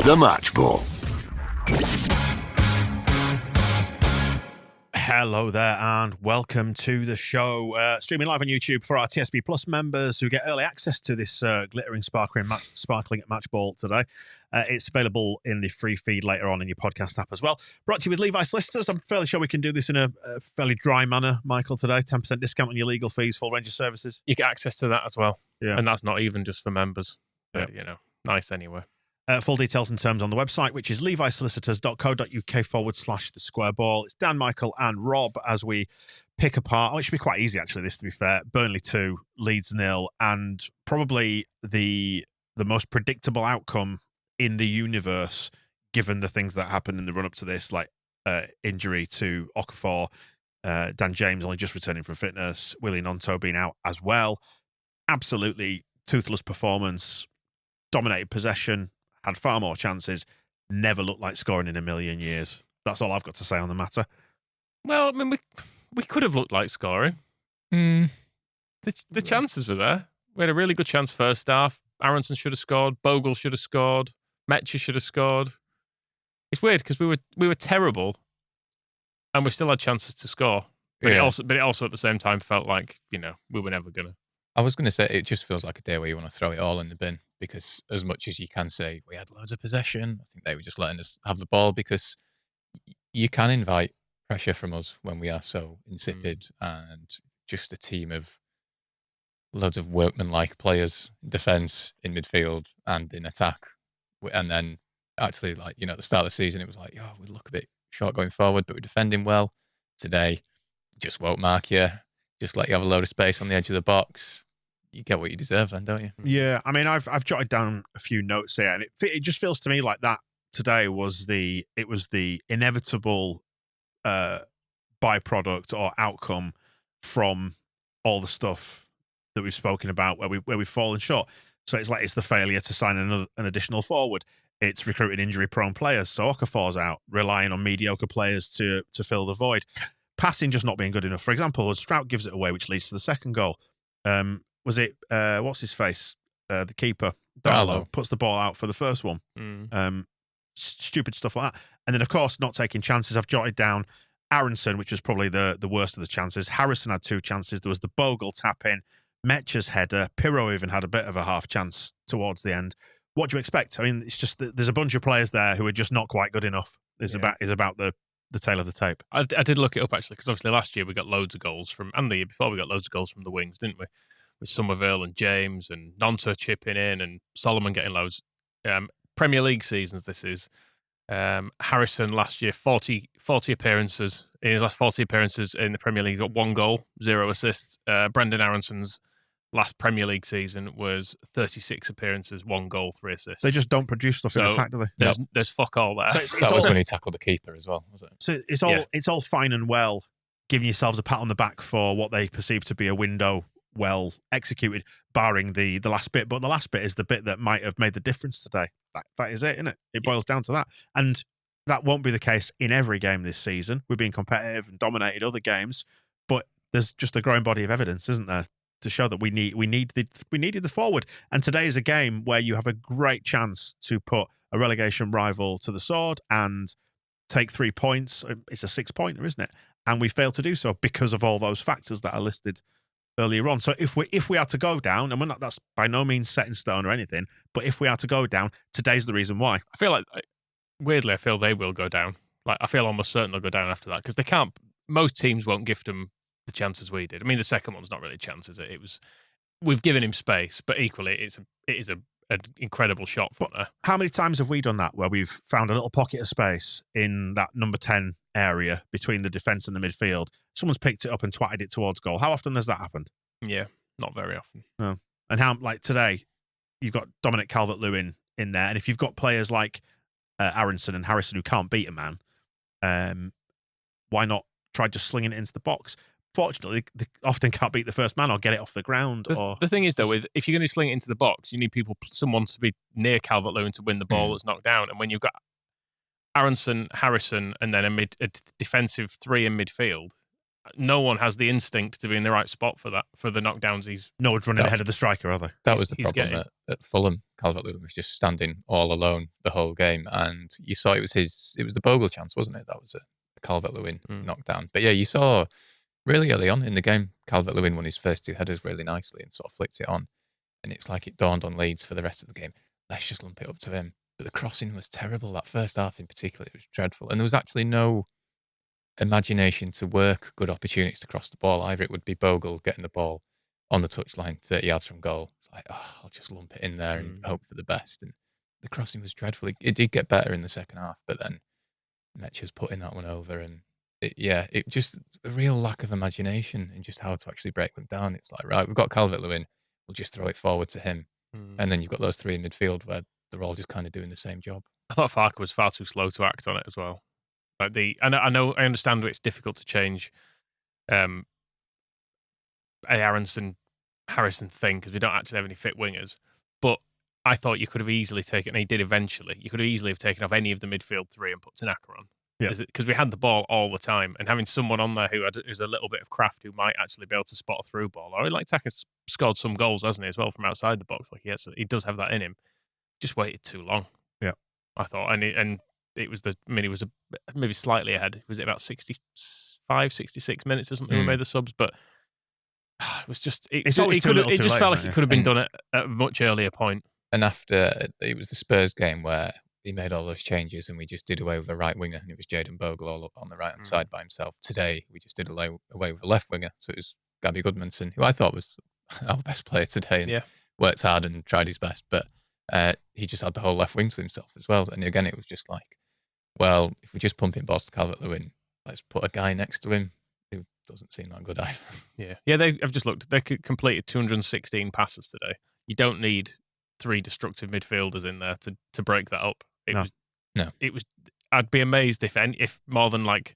The Match Ball. Hello there and welcome to the show. Streaming live on YouTube for our TSB Plus members who get early access to this glittering, sparkling match ball today. It's available in the free feed later on in your podcast app as well. Brought to you with Levi Solicitors. I'm fairly sure we can do this in a fairly dry manner, Michael, today. 10% discount on your legal fees, full range of services. You get access to that as well. Yeah. And that's not even just for members. But, nice anyway. Full details and terms on the website, which is levisolicitors.co.uk/the square ball. It's Dan, Michael, and Rob as we pick apart. Oh, it should be quite easy, actually, this, to be fair. Burnley 2, Leeds 0, and probably the most predictable outcome in the universe, given the things that happened in the run-up to this, like injury to Okafor, Dan James only just returning from fitness, Willie Nonto being out as well. Absolutely toothless performance, dominated possession, had far more chances, never looked like scoring in a million years. That's all I've got to say on the matter. Well, I mean, we could have looked like scoring. The chances were there. We had a really good chance first half. Aronson should have scored. Bogle should have scored. Metcher should have scored. It's weird because we were terrible, and we still had chances to score. But it also at the same time felt like we were never gonna. I was going to say, it just feels like a day where you want to throw it all in the bin, because as much as you can say we had loads of possession, I think they were just letting us have the ball, because you can invite pressure from us when we are so insipid and just a team of loads of workmanlike players in defence, in midfield and in attack. And then actually, at the start of the season, it was like, we look a bit short going forward, but we're defending well. Today, just won't mark you. Just let you have a load of space on the edge of the box. You get what you deserve then, don't you? Yeah, I mean, I've jotted down a few notes here, and it just feels to me like that today was the inevitable byproduct or outcome from all the stuff that we've spoken about where we've fallen short. So it's the failure to sign an additional forward. It's recruiting injury-prone players. So Okafor's out, relying on mediocre players to fill the void. Passing just not being good enough. For example, Strout gives it away, which leads to the second goal. Was it, what's his face? The keeper, Darlow, puts the ball out for the first one. Stupid stuff like that. And then, of course, not taking chances. I've jotted down Aronson, which was probably the worst of the chances. Harrison had 2 chances. There was the Bogle tap-in, Metcher's header. Pirro even had a bit of a half chance towards the end. What do you expect? I mean, it's just that there's a bunch of players there who are just not quite good enough. Is about the tail of the tape. I did look it up, actually, because obviously last year we got loads of goals from, and the year before we got loads of goals from the wings, didn't we? With Somerville and James and Nonto chipping in and Solomon getting loads. Premier League seasons, this is. Harrison last year, 40 appearances. In his last 40 appearances in the Premier League, got 1 goal, 0 assists. Brendan Aronson's last Premier League season was 36 appearances, 1 goal, 3 assists. They just don't produce stuff in attack, do they? There's fuck all there. So that was when he tackled the keeper as well, was it? So it's all fine and well giving yourselves a pat on the back for what they perceive to be a window well executed, barring the last bit. But the last bit is the bit that might have made the difference today. That is it, isn't it? It boils down to that. And that won't be the case in every game this season. We've been competitive and dominated other games, but there's just a growing body of evidence, isn't there, to show that we needed the forward. And today is a game where you have a great chance to put a relegation rival to the sword and take 3 points. It's a 6-pointer, isn't it? And we failed to do so because of all those factors that are listed earlier on. So if we are to go down, and that's by no means set in stone or anything, but if we are to go down, today's the reason why. I feel like, weirdly, they will go down. Like, I feel almost certain they'll go down after that, because they can't. Most teams won't gift them the chances we did. I mean, the second one's not really a chance, is it? We've given him space, but equally, it is an incredible shot from there. How many times have we done that, where we've found a little pocket of space in that number 10 area between the defence and the midfield? Someone's picked it up and twatted it towards goal. How often has that happened? Yeah, not very often. No. And how, like today, you've got Dominic Calvert-Lewin in there, and if you've got players like Aronson and Harrison who can't beat a man, why not try just slinging it into the box? Fortunately, they often can't beat the first man or get it off the ground. The thing is, though, if you're going to sling it into the box, you need someone to be near Calvert-Lewin to win the ball that's knocked down. And when you've got Aronson, Harrison, and then a defensive 3 in midfield, no one has the instinct to be in the right spot for the knockdowns. No one's running ahead of the striker, are they? That was the He's problem at Fulham. Calvert-Lewin was just standing all alone the whole game, and you saw it was the Bogle chance, wasn't it? That was a Calvert-Lewin knockdown. But yeah, you saw really early on in the game, Calvert-Lewin won his first 2 headers really nicely and sort of flicked it on, and it's like it dawned on Leeds for the rest of the game. Let's just lump it up to him. But the crossing was terrible. That first half in particular, it was dreadful, and there was actually no imagination to work good opportunities to cross the ball. Either it would be Bogle getting the ball on the touchline 30 yards from goal. It's like, I'll just lump it in there and hope for the best. And the crossing was dreadful. It did get better in the second half, but then Metcher's putting that one over. And it just a real lack of imagination in just how to actually break them down. It's like, right, we've got Calvert-Lewin. We'll just throw it forward to him. And then you've got those 3 in midfield where they're all just kind of doing the same job. I thought Farke was far too slow to act on it as well. Like I understand that it's difficult to change a Aronson Harrison thing because we don't actually have any fit wingers. But I thought you could have easily taken, and he did eventually, you could have easily have taken off any of the midfield 3 and put Tanaka on. Yeah. Because we had the ball all the time, and having someone on there who's a little bit of craft who might actually be able to spot a through ball. Or like Taka's scored some goals, hasn't he, as well, from outside the box. Like he does have that in him. Just waited too long. Yeah. I thought, and it was he was maybe slightly ahead. Was it about 65, 66 minutes or something? We made the subs, but it was just it just felt like it could have been done at a much earlier point. And after it was the Spurs game where he made all those changes and we just did away with a right winger and it was Jayden Bogle all on the right hand side by himself. Today we just did away with a left winger, so it was Gabby Goodmanson, who I thought was our best player today and worked hard and tried his best, but he just had the whole left wing to himself as well. And again, it was just like, well, if we're just pumping balls to Calvert-Lewin, let's put a guy next to him who doesn't seem that good either. Yeah. I've just looked. They completed 216 passes today. You don't need 3 destructive midfielders in there to break that up. It was. I'd be amazed if more than like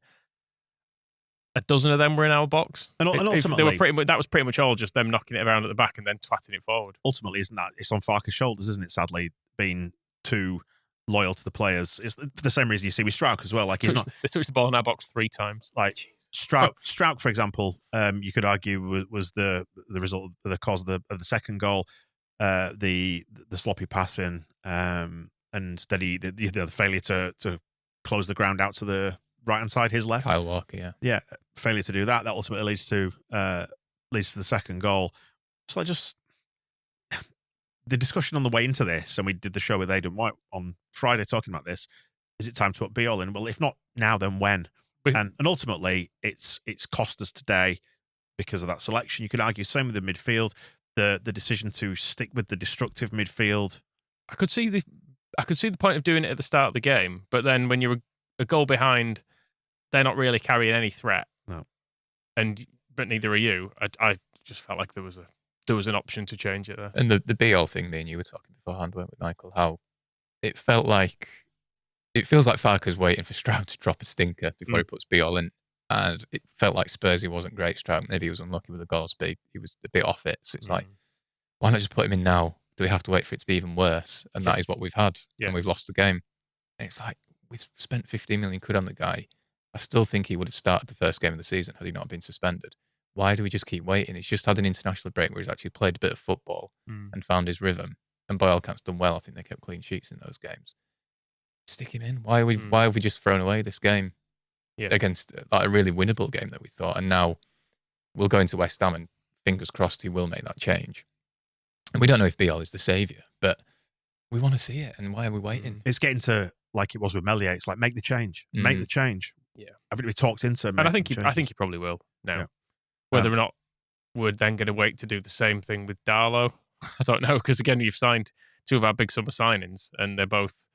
a dozen of them were in our box. And ultimately, they were that was pretty much all just them knocking it around at the back and then twatting it forward. Ultimately, isn't that it's on Farke's shoulders, isn't it? Sadly, being too loyal to the players. It's for the same reason you see with Struijk as well. Like they touched the ball in our box 3 times. Like Struijk, for example, you could argue was the result, the cause of the second goal, the sloppy passing, and then the failure to close the ground out to the right hand side, his left. Kyle Walker, yeah, failure to do that ultimately leads to the second goal. So just the discussion on the way into this, and we did the show with Aidan White on Friday talking about this. Is it time to put Beal in? Well, if not now, then when? And ultimately, it's cost us today because of that selection. You could argue same with the midfield, the decision to stick with the destructive midfield. I could see the point of doing it at the start of the game, but then when you're a goal behind, they're not really carrying any threat. No, but neither are you. I just felt like there was an option to change it there. And the Beal thing, me and you were talking beforehand, weren't we, Michael? How it feels like Farke's waiting for Stroud to drop a stinker before he puts Beal in. And it felt like Spursy wasn't great. Stroud, maybe he was unlucky with the goal speed. He was a bit off it. So it's like, why not just put him in now? Do we have to wait for it to be even worse? And that is what we've had. And we've lost the game. And it's like, we've spent 15 million quid on the guy. I still think he would have started the first game of the season had he not been suspended. Why do we just keep waiting? He's just had an international break where he's actually played a bit of football and found his rhythm. And by all accounts, done well. I think they kept clean sheets in those games. Stick him in. Why have we just thrown away this game against like a really winnable game that we thought? And now we'll go into West Ham and fingers crossed he will make that change. And we don't know if Beal is the saviour, but we want to see it. And why are we waiting? It's getting to like it was with Meslier. It's like make the change, make the change. Yeah, I think we talked into. And I think he probably will now. Yeah. Whether or not we're then going to wait to do the same thing with Darlow, I don't know. Because again, you've signed 2 of our big summer signings, and they're both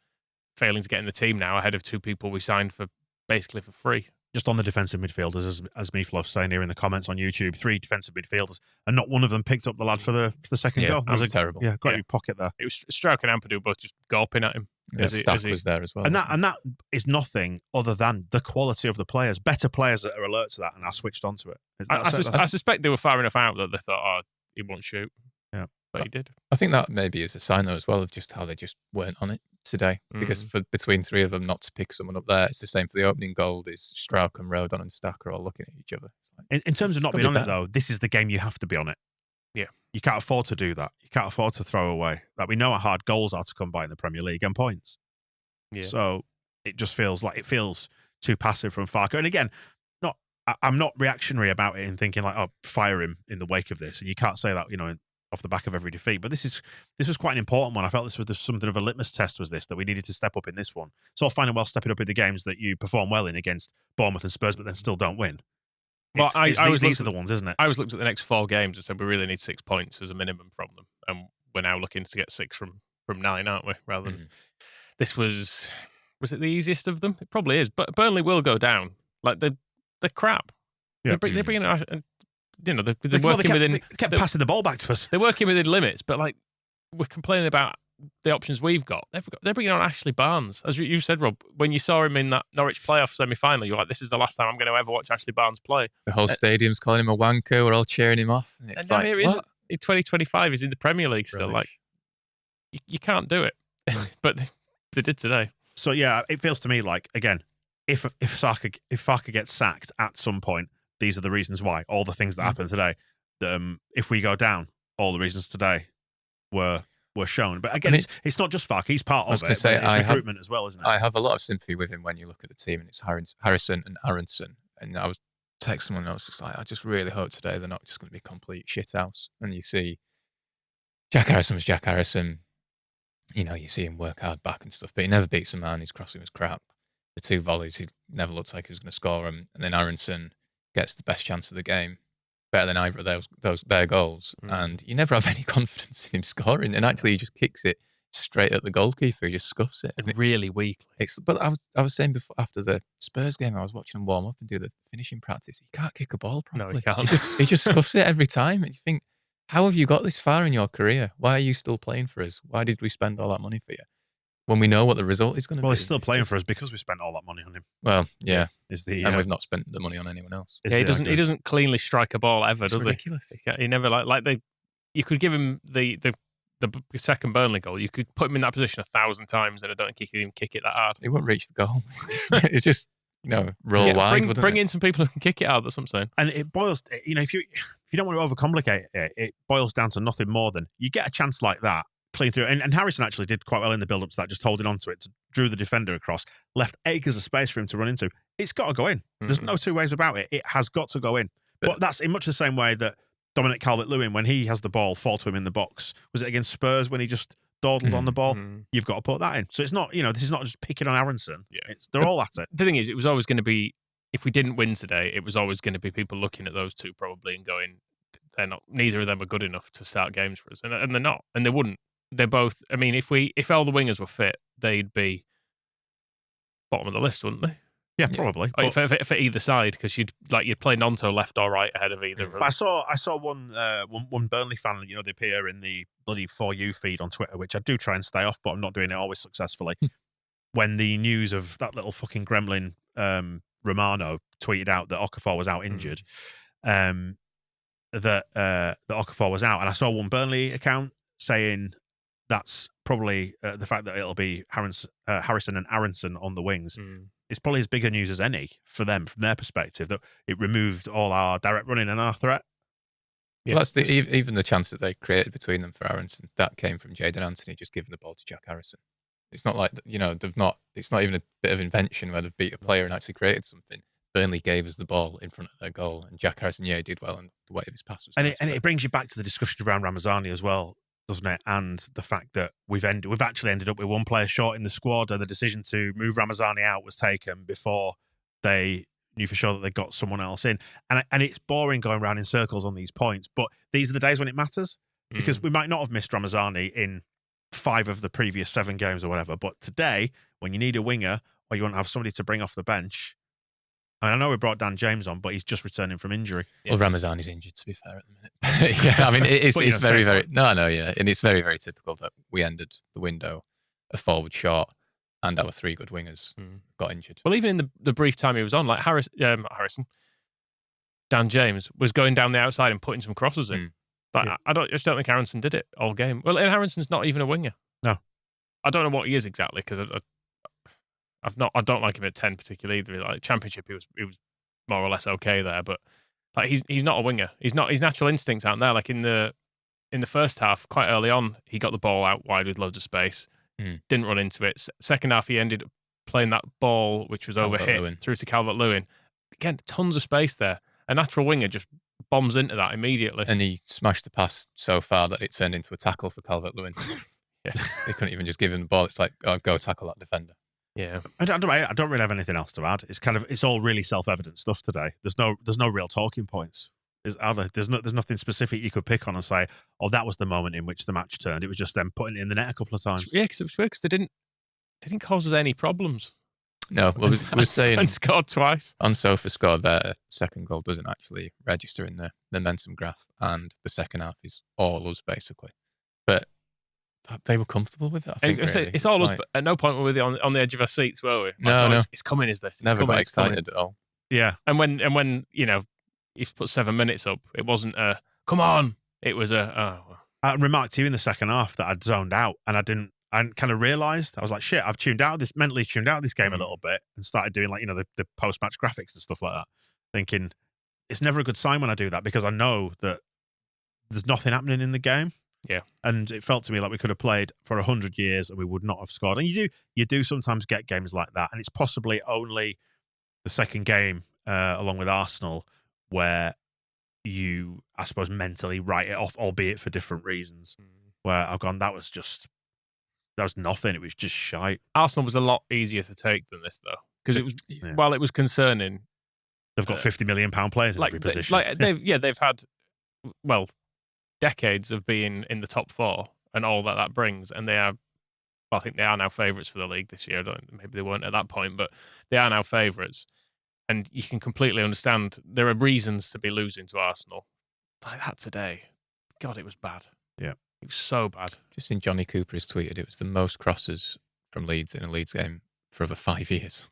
failing to get in the team now ahead of 2 people we signed for basically for free. Just on the defensive midfielders, as Meatloaf's saying here in the comments on YouTube, 3 defensive midfielders, and not one of them picked up the lad for the second goal. That was terrible. Yeah, great big pocket there. It was Struijk and Ampadu both just gawping at him. Yeah, Stack was there as well. And that is nothing other than the quality of the players. Better players that are alert to that and are switched onto it. I suspect they were far enough out that they thought, he won't shoot. Yeah. but he did. I think that maybe is a sign, though, as well, of just how they just weren't on it today. Because between three of them, not to pick someone up there, it's the same for the opening goal. Is Strauch and Rodon and Stacker all looking at each other. Like, in terms of not being on it, though, this is the game you have to be on it. Yeah. You can't afford to do that. You can't afford to throw away. Like, we know how hard goals are to come by in the Premier League and points. Yeah. So it just feels too passive from Farke. And again, I'm not reactionary about it and thinking like, oh, fire him in the wake of this. And you can't say that, off the back of every defeat. But this was quite an important one. I felt this was something of a litmus test, that we needed to step up in this one. So fine and well stepping up in the games that you perform well in against Bournemouth and Spurs, but then still don't win. Well, these are the ones, isn't it? I was looked at the next 4 games and said we really need 6 points as a minimum from them. And we're now looking to get 6 from 9, aren't we? Rather than this was it the easiest of them? It probably is. But Burnley will go down. Like they're crap. Yeah. They're bringing they're working within. They kept passing the ball back to us. They're working within limits, but like we're complaining about the options we've got. They're bringing on Ashley Barnes, as you said, Rob. When you saw him in that Norwich playoff semi-final, you're like, "This is the last time I'm going to ever watch Ashley Barnes play." The whole stadium's calling him a wanker. We're all cheering him off. And it's like, here he is in 2025. He's in the Premier League still. Rubbish. Like you can't do it, but they did today. So yeah, it feels to me like, again, if Farke gets sacked at some point, these are the reasons why. All the things that happened today. If we go down, all the reasons today were shown. But again, it's not just Farke. He's part of it. It's recruitment as well, isn't it? I have a lot of sympathy with him when you look at the team, and it's Harrison and Aronson. And I was texting someone, and I was just like, I just really hope today they're not just going to be a complete shithouse. And you see Jack Harrison was Jack Harrison. You see him work hard back and stuff, but he never beats a man. His crossing was crap. The 2 volleys, he never looked like he was going to score them. And then Aronson gets the best chance of the game, better than either of their goals. And you never have any confidence in him scoring. And actually, he just kicks it straight at the goalkeeper. He just scuffs it. And really weakly. But I was saying before, after the Spurs game, I was watching him warm up and do the finishing practice. He can't kick a ball properly. No, he can't. He just scuffs it every time. And you think, how have you got this far in your career? Why are you still playing for us? Why did we spend all that money for you? When we know what the result is going to be. Well, he's still playing for us because we spent all that money on him. Well, yeah. And we've not spent the money on anyone else. Yeah, he doesn't cleanly strike a ball ever, does ridiculous. he? He never you could give him the second Burnley goal. You could put him in that position 1,000 times and I don't think he could even kick it that hard. He won't reach the goal. It's just, roll wide. Bring in some people who can kick it out, that's what I'm saying. And it boils, if you don't want to overcomplicate it, it boils down to nothing more than you get a chance like that, clean through. And Harrison actually did quite well in the build-up to that, just holding on to it, drew the defender across, left acres of space for him to run into. It's got to go in. There's no 2 ways about it. It has got to go in. But that's in much the same way that Dominic Calvert-Lewin, when he has the ball fall to him in the box, was it against Spurs when he just dawdled on the ball? You've got to put that in. So it's not, this is not just picking on Aronson. Yeah. They're all at it. The thing is, it was always going to be, if we didn't win today, it was always going to be people looking at those 2 probably and going, neither of them are good enough to start games for us. And they're not. And they wouldn't. They're both, if all the wingers were fit, they'd be bottom of the list, wouldn't they? Yeah, probably. For either side, because you'd play Nonto left or right ahead of either. But I saw one Burnley fan, they appear in the bloody For You feed on Twitter, which I do try and stay off, but I'm not doing it always successfully. When the news of that little fucking gremlin Romano tweeted out that Okafor was out injured, that Okafor was out, and I saw one Burnley account saying that's probably the fact that it'll be Harrison and Aronson on the wings. It's probably as big a news as any for them from their perspective, that it removed all our direct running and our threat. Yeah. Well, that's even the chance that they created between them for Aronson, that came from Jadon Anthony just giving the ball to Jack Harrison. It's not like, it's not even a bit of invention where they've beat a player and actually created something. Burnley gave us the ball in front of their goal, and Jack Harrison, he did well, and the weight of his pass was nice. And it brings you back to the discussion around Ramazani as well, doesn't it? And the fact that we've actually ended up with 1 player short in the squad, and the decision to move Ramazani out was taken before they knew for sure that they got someone else in. And it's boring going around in circles on these points, but these are the days when it matters, because we might not have missed Ramazani in 5 of the previous 7 games or whatever, but today, when you need a winger or you want to have somebody to bring off the bench, and I know we brought Dan James on, but he's just returning from injury. Well, Ramazani's injured, to be fair, at the minute. Yeah, I mean, it's very, very... Yeah. And it's very, very typical that we ended the window a forward short and our 3 good wingers got injured. Well, even in the brief time he was on, like Harrison, Dan James was going down the outside and putting some crosses in. But Yeah. I just don't think Aronson did it all game. Well, and Aronson's not even a winger. No. I don't know what he is exactly because I don't like him at 10 particularly either. Like Championship, he was more or less okay there, but like he's not a winger. He's not. His natural instincts out there. Like in the first half, quite early on, he got the ball out wide with loads of space. Didn't run into it. Second half, he ended up playing that ball which was overhit through to Calvert-Lewin. Again, tons of space there. A natural winger just bombs into that immediately. And he smashed the pass so far that it turned into a tackle for Calvert-Lewin. Yeah. They couldn't even just give him the ball. It's like, oh, go tackle that defender. Yeah. I don't really have anything else to add. It's all really self-evident stuff today. There's no real talking points. There's nothing specific you could pick on and say, oh, that was the moment in which the match turned. It was just them putting it in the net a couple of times. Yeah, because it was weird because they didn't cause us any problems. No, well, we were saying and scored twice. On Sofa scored their second goal doesn't actually register in the momentum graph, and the second half is all us basically. But they were comfortable with it. I think it's all us. But at no point were we on the edge of our seats, were we? No. It's coming. Is this? Never got excited at all. Yeah. And when you've put 7 minutes up, it wasn't a come on. It was a oh. I remarked to you in the second half that I'd zoned out and I kind of realised, I was like, shit, I've mentally tuned out of this game a little bit and started doing the post-match graphics and stuff like that, thinking it's never a good sign when I do that because I know that there's nothing happening in the game. Yeah. And it felt to me like we could have played for 100 years and we would not have scored. And you do sometimes get games like that. And it's possibly only the second game, along with Arsenal, where you, I suppose, mentally write it off, albeit for different reasons, where I've gone, that was nothing. It was just shite. Arsenal was a lot easier to take than this, though, because it was while it was concerning. They've got £50 million players in every position. They've had decades of being in the top four and all that brings, and they are. Well, I think they are now favourites for the league this year. Maybe they weren't at that point, but they are now favourites, and you can completely understand there are reasons to be losing to Arsenal like that today. God, it was bad. Yeah. It was so bad. Just seen Johnny Cooper has tweeted it was the most crosses from Leeds in a Leeds game for over 5 years.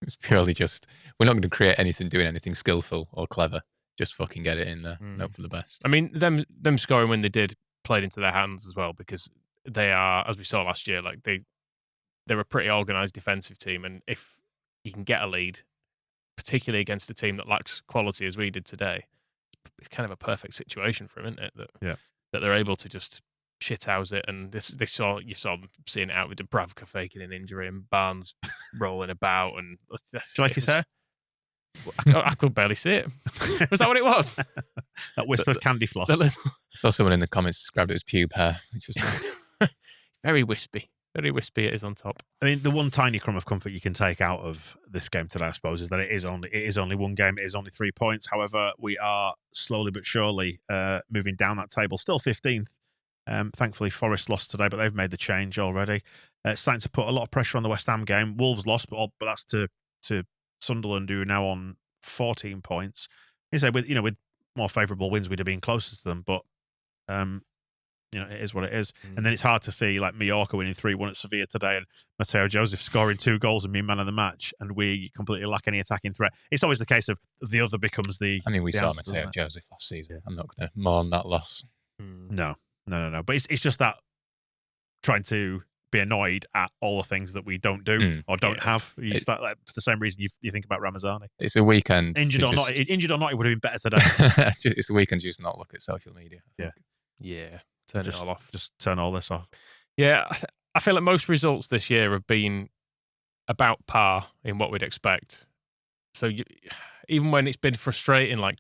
It was purely just, we're not going to create anything, doing anything skillful or clever. Just fucking get it in there and hope for the best. I mean, them scoring when they did played into their hands as well because they are, as we saw last year, like they're a pretty organised defensive team. And if you can get a lead, particularly against a team that lacks quality as we did today, it's kind of a perfect situation for them, isn't it? That they're able to just shithouse it, and you saw them seeing it out with Dubravka faking an injury and Barnes rolling about. And do you like his hair? I could barely see it. Was that what it was? That wisp of candy floss. I saw someone in the comments described it as pube hair, which was nice. Very wispy. Very wispy it is on top. I mean, the one tiny crumb of comfort you can take out of this game today, I suppose, is that it is only one game. It is only 3 points. However, we are slowly but surely moving down that table. Still 15th. Thankfully, Forest lost today, but they've made the change already. It's starting to put a lot of pressure on the West Ham game. Wolves lost, but that's to Sunderland, who are now on 14 points. You say with more favourable wins, we'd have been closer to them, but it is what it is. And then it's hard to see like Mallorca winning 3-1 at Sevilla today and Mateo Joseph scoring 2 goals and being man of the match, and we completely lack any attacking threat. It's always the case of the other becomes the. I mean, we saw answer, Mateo Joseph last season. I'm not going to mourn that loss. No. But it's just that trying to be annoyed at all the things that we don't do or don't have. You start for the same reason you think about Ramazani. It's a weekend. Injured or not, it would have been better today. It's a weekend to just not look at social media. Yeah. Turn it all off. Just turn all this off. Yeah, I feel like most results this year have been about par in what we'd expect. So even when it's been frustrating, like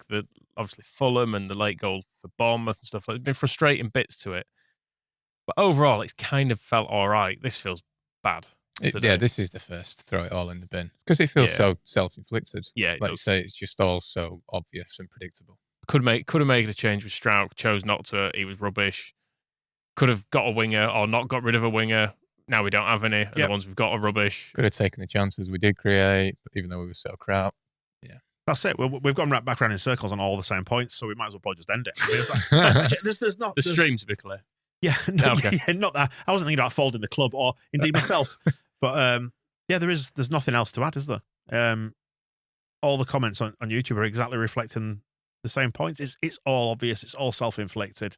obviously Fulham and the late goal for Bournemouth and stuff, it's been frustrating bits to it. But overall, it's kind of felt all right. This feels bad. This is the first throw it all in the bin because it feels so self-inflicted. Yeah, like you say, it's just all so obvious and predictable. Could have made a change with Stroud. Chose not to. He was rubbish. Could have got a winger or not got rid of a winger. Now we don't have any. And the ones we've got are rubbish. Could have taken the chances we did create, even though we were so crap. Yeah. That's it. We've gone back around in circles on all the same points, so we might as well probably just end it. I mean, there's not... The stream, to be clear. Yeah, not that. I wasn't thinking about folding the club or indeed myself. But there's nothing else to add, is there? All the comments on YouTube are exactly reflecting the same points. It's all obvious. It's all self-inflicted.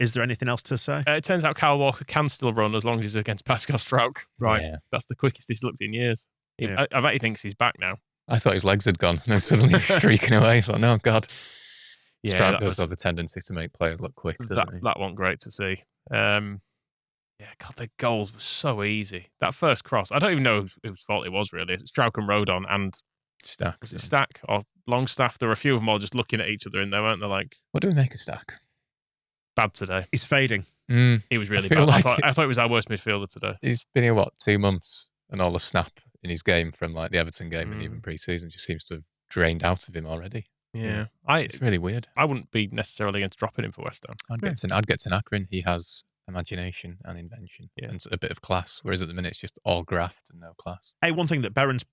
Is there anything else to say? It turns out Kyle Walker can still run as long as he's against Pascal Strauch. Right. Yeah. That's the quickest he's looked in years. Yeah. I bet he thinks he's back now. I thought his legs had gone, and then suddenly he's streaking away. I thought, no, God. Yeah, Stroud does have the tendency to make players look quick, doesn't he? That wasn't great to see. Yeah, God, the goals were so easy. That first cross, I don't even know whose fault it was, really. It's Strauch and Rodon and Stack. was it Stack or Longstaff? There were a few of them all just looking at each other in there, weren't they? Like, What do we make of Stack? bad today. He's fading. He was really feel bad. like I thought he was our worst midfielder today. He's been here, 2 months, and all the snap in his game from like the Everton game and even pre-season just seems to have drained out of him already. Yeah. It's really weird. I wouldn't be necessarily against dropping him for West Ham. I'd get Tanaka in. He has imagination and invention and a bit of class, whereas at the minute it's just all graft and no class. Hey, one thing that Beren's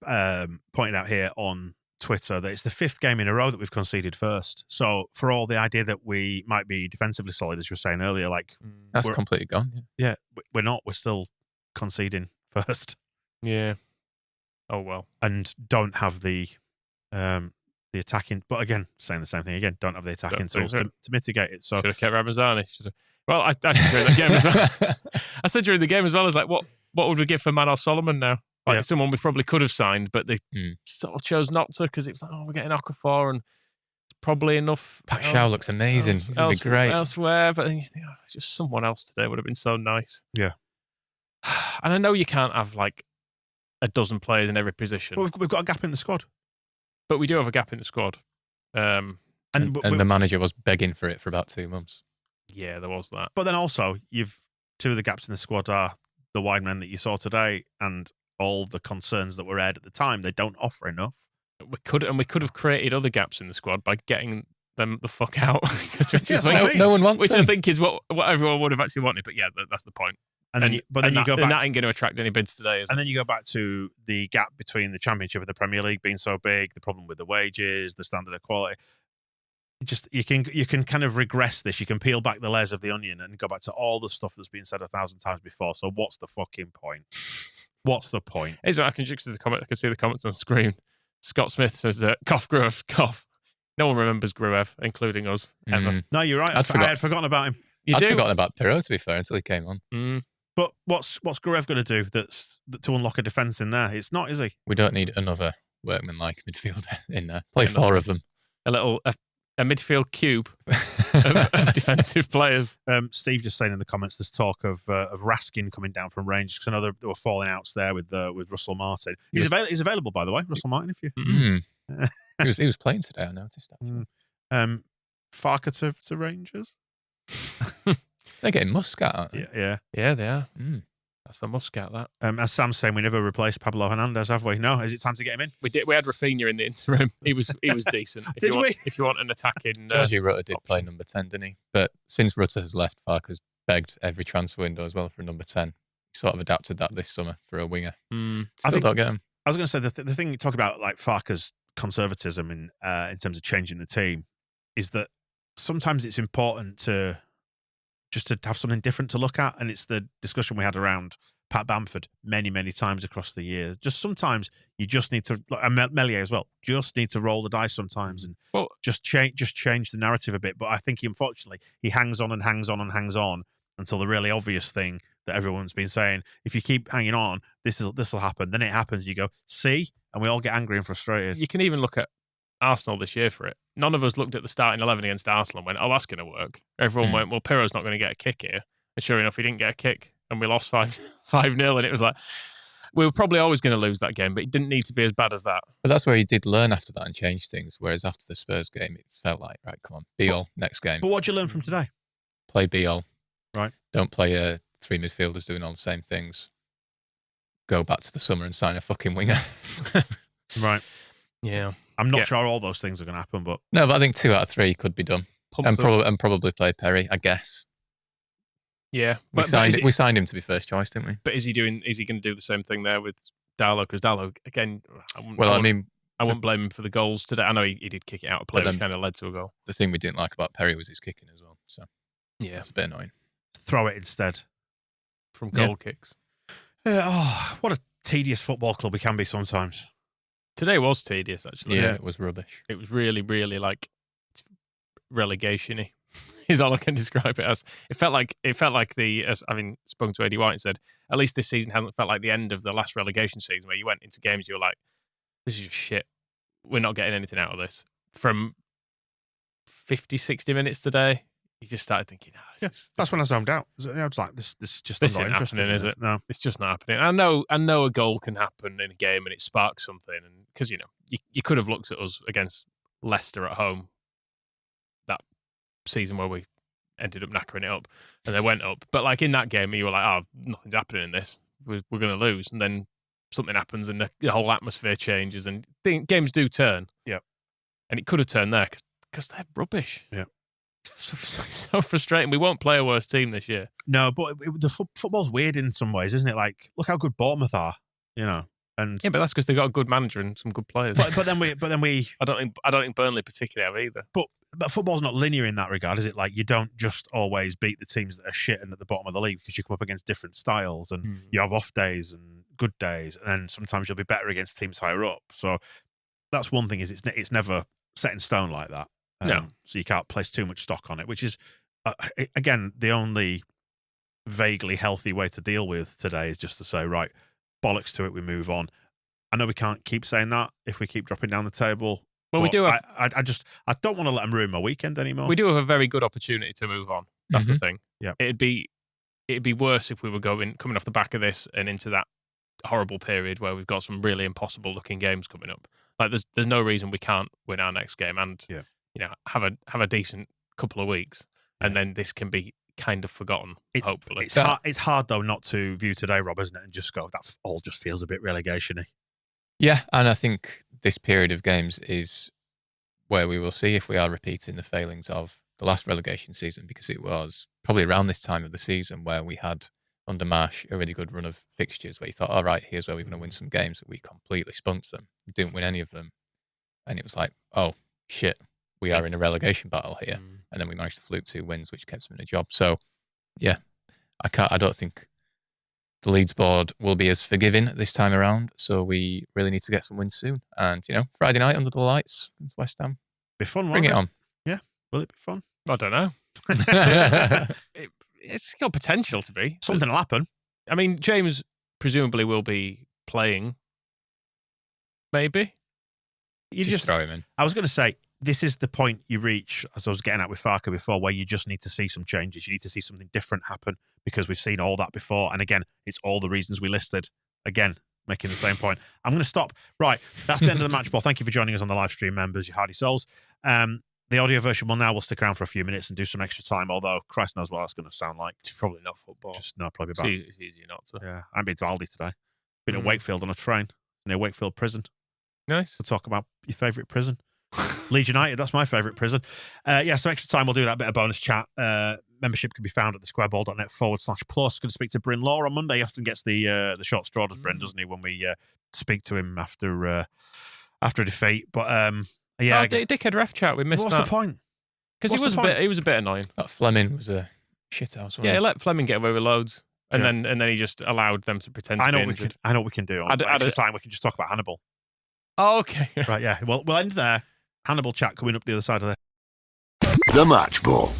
pointed out here on Twitter, that it's the 5th game in a row that we've conceded first. So for all the idea that we might be defensively solid, as you were saying earlier, like That's completely gone. Yeah, we're not. We're still conceding first. Yeah. Oh, well. And don't have the attacking. But again, saying the same thing again, don't have the attacking tools to mitigate it. So should have kept Ramazani. Well, I said during the game as well. I said during the game as well, as like, what would we give for Manor Solomon now? Like someone we probably could have signed, but they sort of chose not to because it was like, we're getting Okafor and it's probably enough. Pat Shaw looks amazing. He's going to be great. Elsewhere, but then you think, just someone else today would have been so nice. Yeah. And I know you can't have like a dozen players in every position. Well, we've got a gap in the squad. But we do have a gap in the squad. And the manager was begging for it for about 2 months. Yeah, there was that. But then also, two of the gaps in the squad are the wide men that you saw today and all the concerns that were aired at the time. They don't offer enough. We could have created other gaps in the squad by getting them the fuck out. No one wants which them. I think is what everyone would have actually wanted. But yeah, that's the point. And then you go back. And that ain't going to attract any bids today, is it? And then you go back to the gap between the Championship and the Premier League being so big, the problem with the wages, the standard of quality. You can kind of regress this. You can peel back the layers of the onion and go back to all the stuff that's been said 1,000 times before. So what's the fucking point? What's the point? I can just see the comment. I can see the comments on the screen. Scott Smith says, "Cough, Gruev, cough." No one remembers Gruev, including us, ever. No, you're right. I had forgotten about him. I'd forgotten about Pirro, to be fair, until he came on. But what's Gruev going to do to unlock a defence in there? It's not, is he? We don't need another workman-like midfielder in there. Play 4 of them. A midfield cube of defensive players. Steve just saying in the comments, there's talk of Raskin coming down from Rangers because I know there were falling outs there with Russell Martin. He's available, by the way, Russell Martin. If you, he was playing today. I noticed actually. Farker to Rangers. They're getting Muscat, aren't they? Yeah, they are. That's for Muscat, that. As Sam's saying, we never replaced Pablo Hernandez, have we? No, is it time to get him in? We did. We had Rafinha in the interim. He was decent. If you want an attacking, Georgie Rutter did play number 10, didn't he? But since Rutter has left, Farker's begged every transfer window as well for a number 10. He sort of adapted that this summer for a winger. Still don't get him. I was going to say the thing you talk about, like Farker's conservatism in terms of changing the team, is that sometimes it's important to have something different to look at. And it's the discussion we had around Pat Bamford many, many times across the years. Just sometimes you just need to, and Melier as well, just need to roll the dice sometimes and just change the narrative a bit. But I think unfortunately he hangs on and hangs on and hangs on until the really obvious thing that everyone's been saying, if you keep hanging on, this will happen. Then it happens. You go, see? And we all get angry and frustrated. You can even look at Arsenal this year for it. None of us looked at the starting 11 against Arsenal and went, oh, that's going to work. Everyone went, well, Pirro's not going to get a kick here. And sure enough, he didn't get a kick and we lost 5-0. And it was like, we were probably always going to lose that game, but it didn't need to be as bad as that. But that's where he did learn after that and change things. Whereas after the Spurs game, it felt like, right, come on, be all next game. But what did you learn from today? Play be all. Right. Don't play 3 midfielders doing all the same things. Go back to the summer and sign a fucking winger. Right. Yeah. I'm not sure all those things are going to happen, but... No, but I think 2 out of 3 could be done. And probably play Perry, I guess. Yeah. We signed him to be first choice, didn't we? But is he going to do the same thing there with Darlow? Because Darlow, again... I wouldn't blame him for the goals today. I know he did kick it out of play, which kind of led to a goal. The thing we didn't like about Perry was his kicking as well. So yeah, it's a bit annoying. Throw it instead. From goal kicks. What a tedious football club we can be sometimes. Today was tedious, actually. Yeah, it was rubbish. It was really, really like, relegation-y. Is all I can describe it as. It felt like having spoken to Eddie White and said, at least this season hasn't felt like the end of the last relegation season where you went into games, you were like, this is just shit. We're not getting anything out of this. From 50, 60 minutes today, you just started thinking, that's when I zoned out. It's like, this just this not isn't interesting, happening, is it? No. It's just not happening. I know a goal can happen in a game and it sparks something. And because, you could have looked at us against Leicester at home that season where we ended up knackering it up and they went up. But like in that game, you were like, oh, nothing's happening in this. We're going to lose. And then something happens and the whole atmosphere changes and games do turn. Yeah. And it could have turned there because they're rubbish. Yeah. It's so frustrating. We won't play a worse team this year. No, but football's weird in some ways, isn't it? Like, look how good Bournemouth are, And yeah, but that's because they've got a good manager and some good players. But then we. I don't think Burnley particularly have either. But football's not linear in that regard, is it? Like, you don't just always beat the teams that are shit and at the bottom of the league because you come up against different styles and you have off days and good days, and then sometimes you'll be better against teams higher up. So that's one thing, is it's never set in stone like that. No. So you can't place too much stock on it, which is, again, the only vaguely healthy way to deal with today is just to say, right, bollocks to it, we move on. I know we can't keep saying that if we keep dropping down the table. Well, we do have... I don't want to let them ruin my weekend anymore. We do have a very good opportunity to move on. That's the thing. Yeah. It'd be worse if we were coming off the back of this and into that horrible period where we've got some really impossible looking games coming up. Like there's no reason we can't win our next game and have a decent couple of weeks, and then this can be kind of forgotten. Hopefully, it's hard though not to view today, Rob, isn't it? And just go, that all just feels a bit relegation-y. Yeah, and I think this period of games is where we will see if we are repeating the failings of the last relegation season, because it was probably around this time of the season where we had, under Marsh, a really good run of fixtures where you thought, all right, here's where we're going to win some games, that we completely spunked them, didn't win any of them. And it was like, oh, shit, we are in a relegation battle here. And then we managed to fluke 2 wins, which kept them in a job. So, yeah, I don't think the Leeds board will be as forgiving this time around. So we really need to get some wins soon. And, Friday night under the lights against West Ham. Be fun, Bring it on. Yeah. Will it be fun? I don't know. It's got potential to be. Something will happen. I mean, James presumably will be playing. Maybe. You just throw him in. I was going to say, this is the point you reach, as I was getting at with Farke before, where you just need to see some changes. You need to see something different happen, because we've seen all that before. And again, it's all the reasons we listed. Again, making the same point. I'm going to stop. Right, that's the end of the match ball. Thank you for joining us on the live stream, members, you hardy souls. The audio version will stick around for a few minutes and do some extra time, although Christ knows what that's going to sound like. It's probably not football. Probably back. It's easier not to. Yeah, I've been to Aldi today. Been at Wakefield on a train, near Wakefield Prison. Nice. To talk about your favourite prison. Leeds United, that's my favourite prison. So extra time, we'll do that bit of bonus chat. Membership can be found at thesquareball.net/plus. Going to speak to Bryn Law on Monday. He often gets the short straw, does Bryn, doesn't he, when we speak to him after a defeat. But dickhead ref chat, we missed what's that. The point? Because he was a bit annoying. That Fleming was a shithouse. Yeah, he let Fleming get away with loads. And then he just allowed them to pretend to be injured. I know what we can do. Extra time, we can just talk about Hannibal. Oh, okay. Right, yeah. Well, we'll end there. Hannibal chat coming up the other side of the match ball.